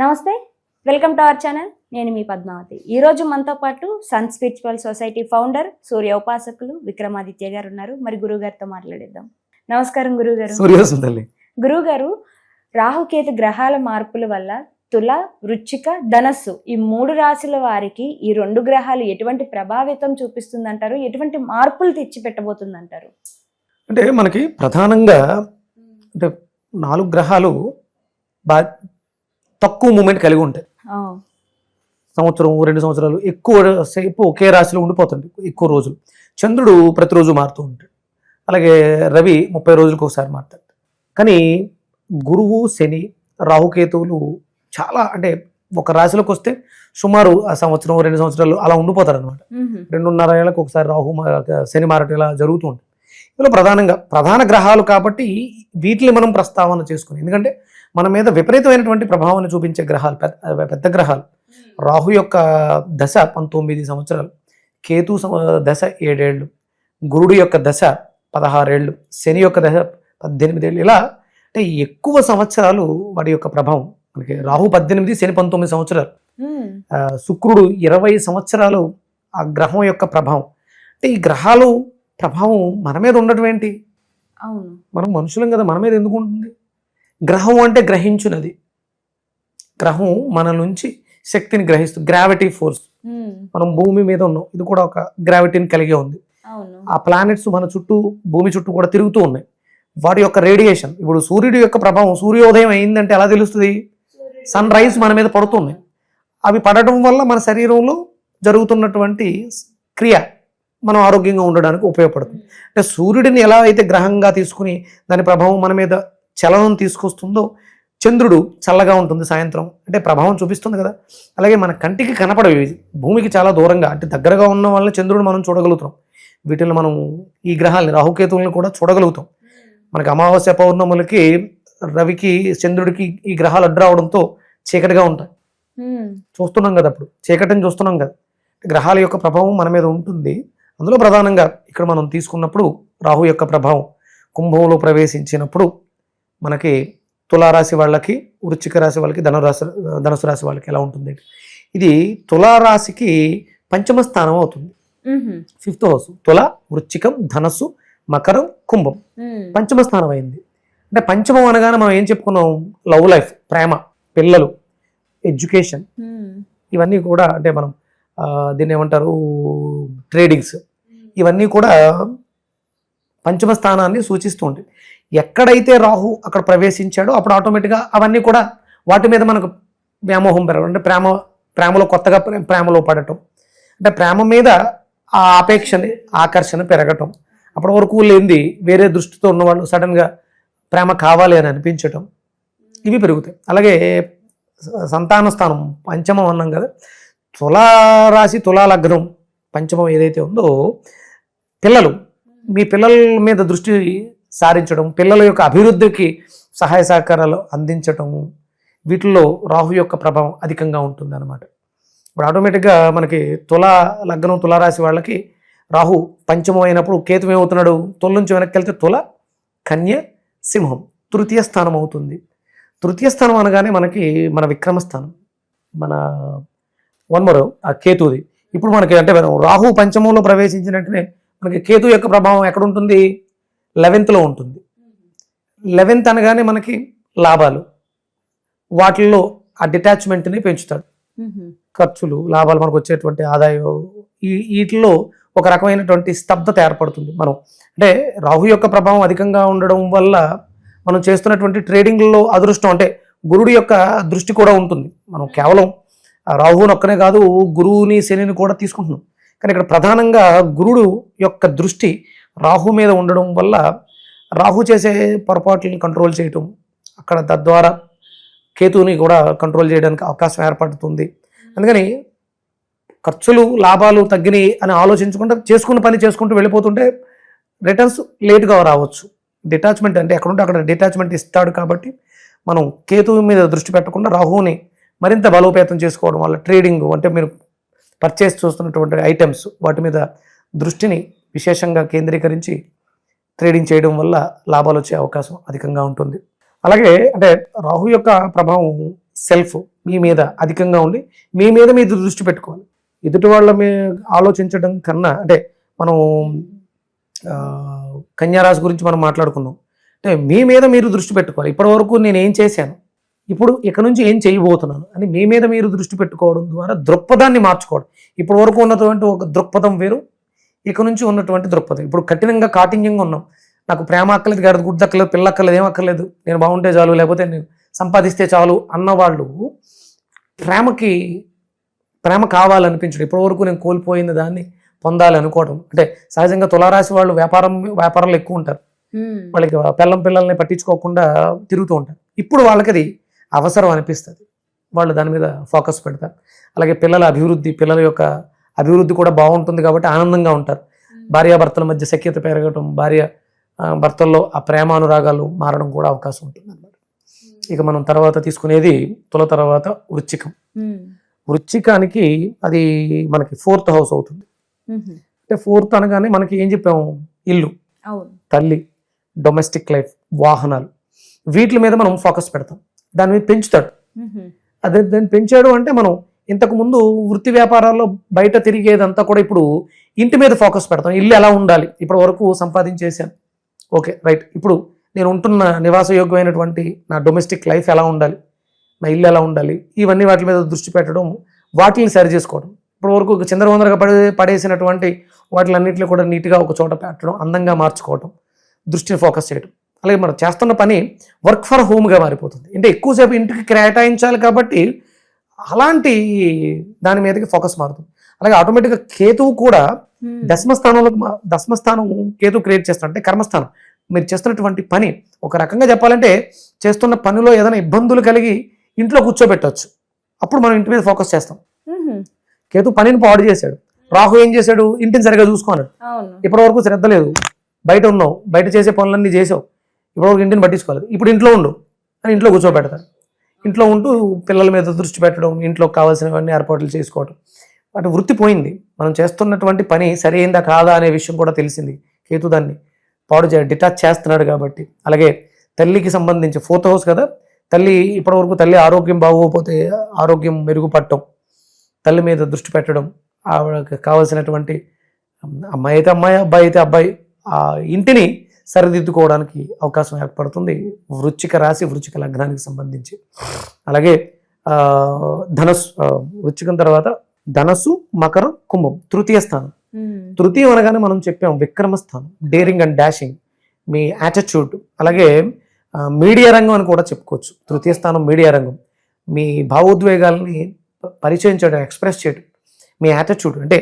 నమస్తే, welcome to our channel. నేను మీ పద్మావతి. ఈరోజు మనతో పాటు సన్ స్పిరిచువల్ సొసైటీ ఫౌండర్, సూర్య ఉపాసకులు విక్రమాదిత్య గారు ఉన్నారు. మరి గురువు గారితో మాట్లాడేద్దాం. నమస్కారం గురువుగారు. గురువుగారు, రాహుకేతు గ్రహాల మార్పుల వల్ల తుల, వృశ్చిక, ధనస్సు ఈ 3 రాశుల వారికి ఈ 2 గ్రహాలు ఎటువంటి ప్రభావితం చూపిస్తుందంటారు? ఎటువంటి మార్పులు తెచ్చి పెట్టబోతుందంటారు? అంటే మనకి ప్రధానంగా అంటే 4 గ్రహాలు తక్కువ మూమెంట్ కలిగి ఉంటాయి. సంవత్సరం 2 సంవత్సరాలు ఎక్కువ సేపు ఒకే రాశిలో ఉండిపోతుంది ఎక్కువ రోజులు. చంద్రుడు ప్రతిరోజు మారుతూ ఉంటాడు. అలాగే రవి 30 రోజులకు ఒకసారి మారుతాడు. కానీ గురువు, శని, రాహుకేతువులు చాలా అంటే ఒక రాశిలోకి వస్తే సుమారు ఆ సంవత్సరం 2 సంవత్సరాలు అలా ఉండిపోతారు అనమాట. 2.5 ఏళ్ళకు ఒకసారి శని మారటం ఇలా జరుగుతూ ఉంటుంది. ఇందులో ప్రధాన గ్రహాలు కాబట్టి వీటిని మనం ప్రస్తావన చేసుకుని, ఎందుకంటే మన మీద విపరీతమైనటువంటి ప్రభావాన్ని చూపించే గ్రహాలు పెద్ద గ్రహాలు. రాహు యొక్క దశ 19 సంవత్సరాలు, కేతు దశ 7 ఏళ్ళు, గురుడు యొక్క దశ 16 ఏళ్ళు, శని యొక్క దశ 18 ఏళ్ళు. ఇలా అంటే ఎక్కువ సంవత్సరాలు వాడి యొక్క ప్రభావం. మనకి రాహు 18, శని 19 సంవత్సరాలు, శుక్రుడు 20 సంవత్సరాలు ఆ గ్రహం యొక్క ప్రభావం. అంటే ఈ గ్రహాలు ప్రభావం మన మీద ఉండటం ఏంటి? మనం మనుషులం కదా, మన మీద ఎందుకు ఉంటుంది? గ్రహం అంటే గ్రహించున్నది. గ్రహం మన నుంచి శక్తిని గ్రహిస్తుంది. Gravity force. మనం భూమి మీద ఉన్నాం, ఇది కూడా ఒక గ్రావిటీని కలిగి ఉంది. ఆ ప్లానెట్స్ మన చుట్టూ, భూమి చుట్టూ కూడా తిరుగుతూ ఉన్నాయి. వాటి యొక్క రేడియేషన్, ఇప్పుడు సూర్యుడి యొక్క ప్రభావం, సూర్యోదయం అయిందంటే ఎలా తెలుస్తుంది? సన్ రైజ్ మన మీద పడుతున్నాయి. అవి పడటం వల్ల మన శరీరంలో జరుగుతున్నటువంటి క్రియ మనం ఆరోగ్యంగా ఉండడానికి ఉపయోగపడుతుంది. అంటే సూర్యుడిని ఎలా అయితే గ్రహంగా తీసుకుని దాని ప్రభావం మన మీద చలనం తీసుకొస్తుందో, చంద్రుడు చల్లగా ఉంటుంది సాయంత్రం, అంటే ప్రభావం చూపిస్తుంది కదా. అలాగే మన కంటికి కనపడవి, భూమికి చాలా దూరంగా అంటే దగ్గరగా ఉన్న వాళ్ళని చంద్రుడు మనం చూడగలుగుతాం. వీటిని మనం ఈ గ్రహాలని, రాహుకేతువులను కూడా చూడగలుగుతాం. మనకి అమావాస్య పౌర్ణములకి రవికి, చంద్రుడికి ఈ గ్రహాలు అడ్డు రావడంతో చీకటిగా ఉంటాయి. చూస్తున్నాం కదా, అప్పుడు చీకటిని చూస్తున్నాం కదా. గ్రహాల యొక్క ప్రభావం మన మీద ఉంటుంది. అందులో ప్రధానంగా ఇక్కడ మనం తీసుకున్నప్పుడు రాహు యొక్క ప్రభావం కుంభంలో ప్రవేశించినప్పుడు మనకి తులారాశి వాళ్ళకి, వృశ్చిక రాశి వాళ్ళకి, ధనుసు రాశి వాళ్ళకి ఎలా ఉంటుంది? ఇది తులారాశికి 5వ స్థానం అవుతుంది. 5th house. తుల, వృశ్చికం, ధనస్సు, మకరం, కుంభం 5వ స్థానం అయింది. అంటే పంచమం అనగానే మనం ఏం చెప్పుకున్నాం? లవ్ లైఫ్, ప్రేమ, పిల్లలు, ఎడ్యుకేషన్, ఇవన్నీ కూడా అంటే మనం దీన్ని ఏమంటారు, ట్రేడింగ్స్, ఇవన్నీ కూడా 5వ స్థానాన్ని సూచిస్తూ ఉంటుంది. ఎక్కడైతే రాహు అక్కడ ప్రవేశించాడో అప్పుడు ఆటోమేటిక్గా అవన్నీ కూడా వాటి మీద మనకు వ్యామోహం పెరగడం, అంటే ప్రేమలో కొత్తగా ప్రేమలో పడటం, అంటే ప్రేమ మీద ఆ ఆపేక్షని, ఆకర్షణ పెరగటం. అప్పటి వరకు లేనిది వేరే దృష్టితో ఉన్నవాళ్ళు సడన్గా ప్రేమ కావాలి అని అనిపించటం, ఇవి పెరుగుతాయి. అలాగే సంతాన స్థానం 5మం అన్నాం కదా, తులారాశి, తులా లగ్నం 5మం ఏదైతే ఉందో, పిల్లలు, మీ పిల్లల మీద దృష్టి సారించడం, పిల్లల యొక్క అభివృద్ధికి సహాయ సహకారాలు అందించటము, వీటిల్లో రాహు యొక్క ప్రభావం అధికంగా ఉంటుంది అన్నమాట. ఇప్పుడు ఆటోమేటిక్గా మనకి తులా లగ్నం, తులారాశి వాళ్ళకి రాహు 5మం అయినప్పుడు కేతు ఏమవుతున్నాడు? తుల నుంచి వెనక్కి వెళ్తే తుల, కన్య, సింహం 3య స్థానం అవుతుంది. 3య స్థానం అనగానే మనకి మన విక్రమస్థానం, మన వన్మరో ఆ కేతుది. ఇప్పుడు మనకి అంటే రాహు 5మంలో ప్రవేశించినట్టునే మనకి కేతు యొక్క ప్రభావం ఎక్కడ ఉంటుంది? 11th లో ఉంటుంది. 11th అనగానే మనకి లాభాలు, వాటిల్లో ఆ డిటాచ్మెంట్ని పెంచుతాడు. ఖర్చులు, లాభాలు, మనకు వచ్చేటువంటి ఆదాయం, వీటిలో ఒక రకమైనటువంటి స్తబ్దత ఏర్పడుతుంది. మనం అంటే రాహు యొక్క ప్రభావం అధికంగా ఉండడం వల్ల మనం చేస్తున్నటువంటి ట్రేడింగ్లో అదృష్టం, అంటే గురుడు యొక్క దృష్టి కూడా ఉంటుంది. మనం కేవలం రాహుని ఒక్కనే కాదు, గురువుని, శనిని కూడా తీసుకుంటున్నాం. కానీ ఇక్కడ ప్రధానంగా గురుడు యొక్క దృష్టి రాహు మీద ఉండడం వల్ల రాహు చేసే పొరపాట్లను కంట్రోల్ చేయటం, అక్కడ తద్వారా కేతువుని కూడా కంట్రోల్ చేయడానికి అవకాశం ఏర్పడుతుంది. అందుకని ఖర్చులు, లాభాలు తగ్గినాయి అని ఆలోచించుకుంటే చేసుకున్న పని చేసుకుంటూ వెళ్ళిపోతుంటే రిటర్న్స్ లేట్గా రావచ్చు. డిటాచ్మెంట్ అంటే ఎక్కడుంటే అక్కడ డిటాచ్మెంట్ ఇస్తాడు. కాబట్టి మనం కేతువు మీద దృష్టి పెట్టకుండా రాహుని మరింత బలోపేతం చేసుకోవడం వల్ల ట్రేడింగ్, అంటే మీరు పర్చేస్ చూస్తున్నటువంటి ఐటమ్స్, వాటి మీద దృష్టిని విశేషంగా కేంద్రీకరించి ట్రేడింగ్ చేయడం వల్ల లాభాలు వచ్చే అవకాశం అధికంగా ఉంటుంది. అలాగే అంటే రాహు యొక్క ప్రభావం సెల్ఫ్ మీ మీద అధికంగా ఉండి మీ మీద మీరు దృష్టి పెట్టుకోవాలి. ఎదుటి వాళ్ళ ఆలోచించడం కన్నా, అంటే మనం కన్యారాశి గురించి మనం మాట్లాడుకున్నాం, అంటే మీ మీద మీరు దృష్టి పెట్టుకోవాలి. ఇప్పటివరకు నేను ఏం చేశాను, ఇప్పుడు ఇక నుంచి ఏం చేయబోతున్నాను అని మీ మీద మీరు దృష్టి పెట్టుకోవడం ద్వారా దృక్పథాన్ని మార్చుకోవడం. ఇప్పటి వరకు ఉన్నటువంటి ఒక దృక్పథం వేరు, ఇక నుంచి ఉన్నటువంటి దృక్పథం. ఇప్పుడు కఠినంగా కాఠిన్యంగా ఉన్నాం, నాకు ప్రేమ అక్కర్లేదు, గాడి గుడ్డ అక్కర్లేదు, పిల్ల అక్కర్లేదు, ఏం అక్కర్లేదు, నేను బాగుంటే చాలు, లేకపోతే నేను సంపాదిస్తే చాలు అన్నవాళ్ళు ప్రేమ కావాలనిపించడం, ఇప్పటివరకు నేను కోల్పోయిన దాన్ని పొందాలి అనుకోవడం. అంటే సహజంగా తులారాశి వాళ్ళు వ్యాపారంలో ఎక్కువ ఉంటారు, వాళ్ళకి పిల్లల్ని పట్టించుకోకుండా తిరుగుతూ ఉంటారు. ఇప్పుడు వాళ్ళకి అది అవసరం అనిపిస్తుంది, వాళ్ళు దాని మీద ఫోకస్ పెడతారు. అలాగే పిల్లల యొక్క అభివృద్ధి కూడా బాగుంటుంది కాబట్టి ఆనందంగా ఉంటారు. భార్యాభర్తల మధ్య సఖ్యత పెరగటం, భర్తల్లో ఆ ప్రేమానురాగాలు మారడం కూడా అవకాశం ఉంటుంది అన్నమాట. ఇక మనం తర్వాత తీసుకునేది తుల తర్వాత వృశ్చికం. వృశ్చికానికి అది మనకి 4th హౌస్ అవుతుంది. అంటే 4th అనగానే మనకి ఏం చెప్పాము, ఇల్లు, తల్లి, డొమెస్టిక్ లైఫ్, వాహనాలు, వీటి మీద మనం ఫోకస్ పెడతాం. దాని మీద పెంచుతాడు. దాన్ని పెంచాడు అంటే మనం ఇంతకు ముందు వృత్తి వ్యాపారాల్లో బయట తిరిగేదంతా కూడా ఇప్పుడు ఇంటి మీద ఫోకస్ పెడతాం. ఇల్లు ఎలా ఉండాలి, ఇప్పటి వరకు సంపాదించేసాను, ఓకే రైట్, ఇప్పుడు నేను ఉంటున్న నివాసయోగ్యమైనటువంటి నా డొమెస్టిక్ లైఫ్ ఎలా ఉండాలి, నా ఇల్లు ఎలా ఉండాలి, ఇవన్నీ వాటి మీద దృష్టి పెట్టడం, వాటిని సరి చేసుకోవడం. ఇప్పటి వరకు చిందరవందరగా పడేసినటువంటి వాటిలన్నింటినీ కూడా నీట్గా ఒక చోట పెట్టడం, అందంగా మార్చుకోవడం, దృష్టిని ఫోకస్ చేయడం. అలాగే మనం చేస్తున్న పని వర్క్ ఫర్ హోమ్గా మారిపోతుంది. అంటే ఎక్కువసేపు ఇంటికి కేటాయించాలి కాబట్టి అలాంటి దాని మీదకి ఫోకస్ మారుతుంది. అలాగే ఆటోమేటిక్గా కేతువు కూడా దశమస్థానం కేతువు క్రియేట్ చేస్తాడు, అంటే కర్మస్థానం. మీరు చేస్తున్నటువంటి పని ఒక రకంగా చెప్పాలంటే చేస్తున్న పనిలో ఏదైనా ఇబ్బందులు కలిగి ఇంట్లో కూర్చోబెట్టవచ్చు, అప్పుడు మనం ఇంటి మీద ఫోకస్ చేస్తాం. కేతు పనిని పాడు చేశాడు, రాహు ఏం చేశాడు, ఇంటిని సరిగా చూసుకున్నాడు. ఇప్పటి వరకు శ్రద్ధ లేదు, బయట ఉన్నావు, బయట చేసే పనులన్నీ చేసావు, ఇప్పటివరకు ఇంటిని పట్టించుకోలేదు, ఇప్పుడు ఇంట్లో ఉండు అని ఇంట్లో కూర్చోబెడతారు. ఇంట్లో ఉంటూ పిల్లల మీద దృష్టి పెట్టడం, ఇంట్లో కావాల్సినవన్నీ ఏర్పాట్లు చేసుకోవడం, వాటి వృత్తి పోయింది. మనం చేస్తున్నటువంటి పని సరైందా కాదా అనే విషయం కూడా తెలిసింది. కేతు దాన్ని పాడు డిటాచ్ చేస్తున్నాడు కాబట్టి. అలాగే తల్లికి సంబంధించి 4th హౌస్ కదా, తల్లి ఇప్పటివరకు తల్లి ఆరోగ్యం బాగోకపోతే ఆరోగ్యం మెరుగుపడటం, తల్లి మీద దృష్టి పెట్టడం, ఆవిడకి కావాల్సినటువంటి అమ్మాయి అయితే అమ్మాయి, అబ్బాయి అయితే అబ్బాయి, ఆ ఇంటిని సరిదిద్దుకోవడానికి అవకాశం ఏర్పడుతుంది వృశ్చిక రాశి, వృశ్చిక లగ్నానికి సంబంధించి. అలాగే వృశ్చికం తర్వాత ధనస్సు, మకరం, కుంభం, తృతీయ స్థానం. తృతీయం అనగానే మనం చెప్పాం విక్రమస్థానం, డేరింగ్ అండ్ డాషింగ్, మీ యాటిట్యూడ్. అలాగే మీడియా రంగం అని కూడా చెప్పుకోవచ్చు. తృతీయ స్థానం మీడియా రంగం, మీ భావోద్వేగాల్ని పరిచయం చేయడం, ఎక్స్ప్రెస్ చేయడం, మీ యాటిట్యూడ్. అంటే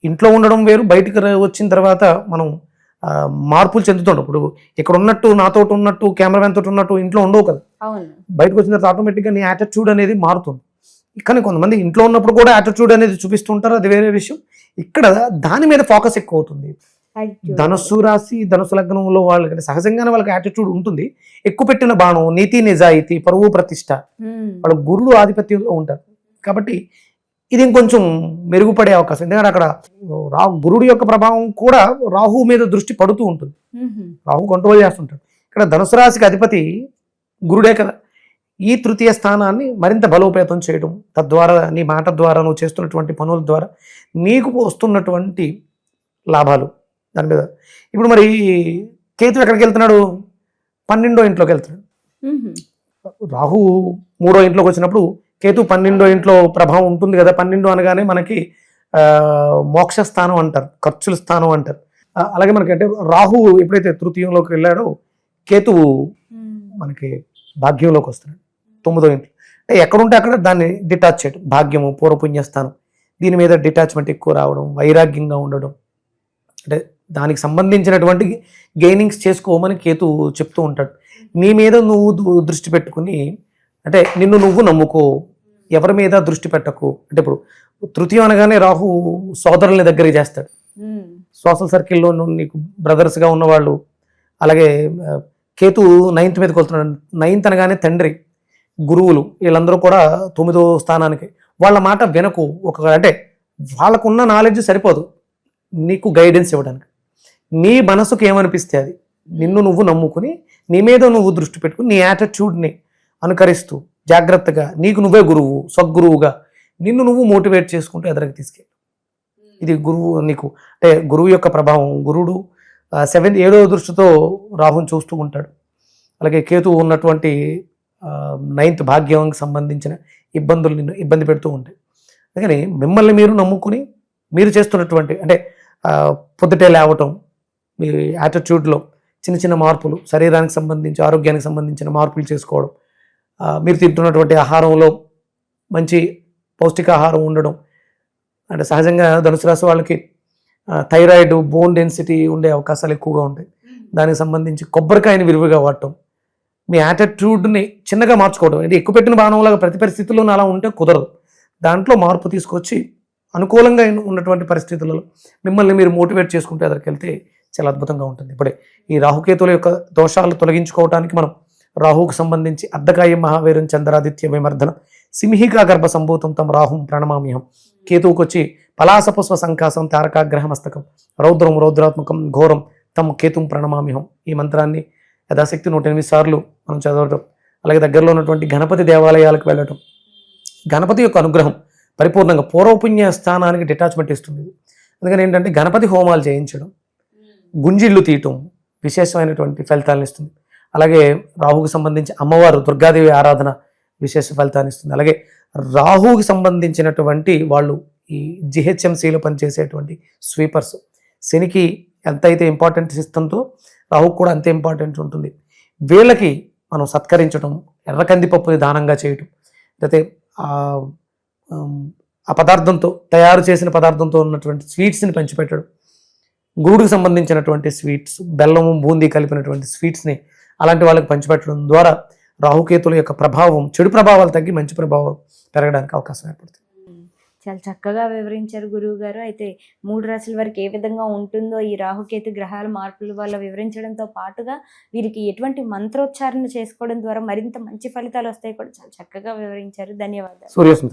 ఇంట్లో ఉండడం వేరు, బయటకు వచ్చిన తర్వాత మనం మార్పులు చెందుతుంటాం. ఇప్పుడు ఇక్కడ ఉన్నట్టు, నాతో ఉన్నట్టు, కెమెరామెన్ తోటి ఉన్నట్టు ఇంట్లో ఉండవు కదా, బయటకు వచ్చిన తర్వాత ఆటోమేటిక్గా నీ యాటిట్యూడ్ అనేది మారుతుంది. కానీ కొంతమంది ఇంట్లో ఉన్నప్పుడు కూడా యాటిట్యూడ్ అనేది చూపిస్తుంటారు, అది వేరే విషయం. ఇక్కడ దాని మీద ఫోకస్ ఎక్కువ అవుతుంది. ధనస్సు రాశి, ధనస్సు లగ్నంలో వాళ్ళకి సహజంగానే వాళ్ళకి యాటిట్యూడ్ ఉంటుంది. ఎక్కువ పెట్టిన బాణం, నీతి నిజాయితీ, పరువు ప్రతిష్ట, వాళ్ళు గురుడు ఆధిపత్యంలో ఉంటారు కాబట్టి ఇది ఇంకొంచెం మెరుగుపడే అవకాశం. ఎందుకంటే అక్కడ గురుడు యొక్క ప్రభావం కూడా రాహు మీద దృష్టి పడుతూ ఉంటుంది, రాహు కంట్రోల్ చేస్తుంటాడు. ఇక్కడ ధనుసు రాశికి అధిపతి గురుడే కదా. ఈ తృతీయ స్థానాన్ని మరింత బలోపేతం చేయడం, తద్వారా నీ మాట ద్వారా, నువ్వు చేస్తున్నటువంటి పనుల ద్వారా నీకు వస్తున్నటువంటి లాభాలు దాని మీద. ఇప్పుడు మరి కేతు ఎక్కడికి వెళ్తున్నాడు, 12వ ఇంట్లోకి వెళ్తున్నాడు. రాహు 3వ ఇంట్లోకి వచ్చినప్పుడు కేతు 12వ ఇంట్లో ప్రభావం ఉంటుంది కదా. 12 అనగానే మనకి మోక్ష స్థానం అంటారు, ఖర్చుల స్థానం అంటారు. అలాగే మనకి అంటే రాహు ఎప్పుడైతే తృతీయంలోకి వెళ్ళాడో కేతువు మనకి భాగ్యంలోకి వస్తున్నాడు 9వ ఇంట్లో. అంటే ఎక్కడుంటే అక్కడ దాన్ని డిటాచ్ చేయడం, భాగ్యము, పూర్వపుణ్యస్థానం, దీని మీద డిటాచ్మెంట్ ఎక్కువ రావడం, వైరాగ్యంగా ఉండడం, అంటే దానికి సంబంధించినటువంటి గెయినింగ్స్ చేసుకోమని కేతు చెప్తూ ఉంటాడు. నీ మీద నువ్వు దృష్టి పెట్టుకుని, అంటే నిన్ను నువ్వు నమ్ముకో, ఎవరి మీద దృష్టి పెట్టకు. అంటే ఇప్పుడు తృతీయం అనగానే రాహు సోదరుల్ని దగ్గరికి చేస్తాడు, సోషల్ సర్కిల్లో నీకు బ్రదర్స్గా ఉన్నవాళ్ళు. అలాగే కేతు 9th మీదకి వెళ్తున్నాడు. 9th అనగానే తండ్రి, గురువులు, వీళ్ళందరూ కూడా 9వ స్థానానికి. వాళ్ళ మాట వినకు. అంటే వాళ్ళకున్న నాలెడ్జ్ సరిపోదు నీకు గైడెన్స్ ఇవ్వడానికి. నీ మనసుకు ఏమనిపిస్తే అది నిన్ను నువ్వు నమ్ముకుని, నీ మీద నువ్వు దృష్టి పెట్టుకుని, నీ యాటిట్యూడ్ని అనుకరిస్తూ జాగ్రత్తగా నీకు నువ్వే గురువు, సద్గురువుగా నిన్ను నువ్వు మోటివేట్ చేసుకుంటూ ఎదరికి తీసుకెళ్ళి. ఇది గురువు నీకు అంటే గురువు యొక్క ప్రభావం. గురుడు 7వ దృష్టితో రాహుని చూస్తూ ఉంటాడు. అలాగే కేతువు ఉన్నటువంటి 9th భాగ్యానికి సంబంధించిన ఇబ్బందులు నిన్ను ఇబ్బంది పెడుతూ ఉంటాయి. అందుకని మిమ్మల్ని మీరు నమ్ముకుని మీరు చేస్తున్నటువంటి అంటే పొద్దుటే లేవటం, మీ యాటిట్యూడ్లో చిన్న చిన్న మార్పులు, శరీరానికి సంబంధించి ఆరోగ్యానికి సంబంధించిన మార్పులు చేసుకోవడం, మీరు తింటున్నటువంటి ఆహారంలో మంచి పౌష్టికాహారం ఉండడం. అంటే సహజంగా ధనుసు రాశి వాళ్ళకి థైరాయిడ్, బోన్ డెన్సిటీ ఉండే అవకాశాలు ఎక్కువగా ఉంటాయి. దానికి సంబంధించి కొబ్బరికాయని విరివిగా వాడటం, మీ యాటిట్యూడ్ని చిన్నగా మార్చుకోవడం. అంటే ఎక్కువ పెట్టిన బాణంలాగా ప్రతి పరిస్థితుల్లోనూ అలా ఉంటే కుదరదు. దాంట్లో మార్పు తీసుకొచ్చి అనుకూలంగా ఉన్నటువంటి పరిస్థితులలో మిమ్మల్ని మీరు మోటివేట్ చేసుకుంటే ఎదరికెళ్తే చాలా అద్భుతంగా ఉంటుంది. ఇప్పుడే ఈ రాహుకేతుల యొక్క దోషాలు తొలగించుకోవడానికి మనం రాహుకు సంబంధించి అర్ధకాయం మహావీరం చంద్రాదిత్య విమర్దనం సింహికా గర్భ సంభూతం తమ రాహుం ప్రణమామ్యహం. కేతువుకి వచ్చి పలాసపుష్ప సంకాసం తారకాగ్రహ మస్తకం రౌద్రం రౌద్రాత్మకం ఘోరం తమ కేతుం ప్రణమామ్యహం. ఈ మంత్రాన్ని యథాశక్తి 108 సార్లు మనం చదవటం. అలాగే దగ్గరలో ఉన్నటువంటి గణపతి దేవాలయాలకు వెళ్ళటం. గణపతి యొక్క అనుగ్రహం పరిపూర్ణంగా పూర్వపుణ్య స్థానానికి డిటాచ్మెంట్ ఇస్తుంది. అందుకని ఏంటంటే గణపతి హోమాలు చేయించడం, గుంజిళ్ళు తీయటం విశేషమైనటువంటి ఫలితాలను ఇస్తుంది. అలాగే రాహుకి సంబంధించి అమ్మవారు దుర్గాదేవి ఆరాధన విశేష ఫలితాన్ని ఇస్తుంది. అలాగే రాహుకి సంబంధించినటువంటి వాళ్ళు ఈ జిహెచ్ఎంసీలో పనిచేసేటువంటి స్వీపర్స్ శనికి ఎంతైతే ఇంపార్టెన్స్ ఇస్తుందో రాహుకు కూడా అంతే ఇంపార్టెంట్ ఉంటుంది. వీళ్ళకి మనం సత్కరించడం, ఎర్ర కందిపప్పుని దానంగా చేయటం, లేకపోతే ఆ పదార్థంతో తయారు చేసిన పదార్థంతో ఉన్నటువంటి స్వీట్స్ని పంచిపెట్టడం, గురుడికి సంబంధించినటువంటి స్వీట్స్, బెల్లము బూందీ కలిపినటువంటి స్వీట్స్ని అలాంటి వాళ్ళకి పంచిపెట్టడం ద్వారా రాహుకేతుల యొక్క ప్రభావం, చెడు ప్రభావాలు తగ్గి మంచి ప్రభావం పెరగడానికి అవకాశం ఏర్పడుతుంది. చాలా చక్కగా వివరించారు గురువు గారు. అయితే 3 రాశుల వరకు ఏ విధంగా ఉంటుందో ఈ రాహుకేతు గ్రహాల మార్పుల వల్ల వివరించడంతో పాటుగా వీరికి ఎటువంటి మంత్రోచ్చారణ చేసుకోవడం ద్వారా మరింత మంచి ఫలితాలు వస్తాయి కూడా చాలా చక్కగా వివరించారు. ధన్యవాదాలు. సూర్యోస్మి.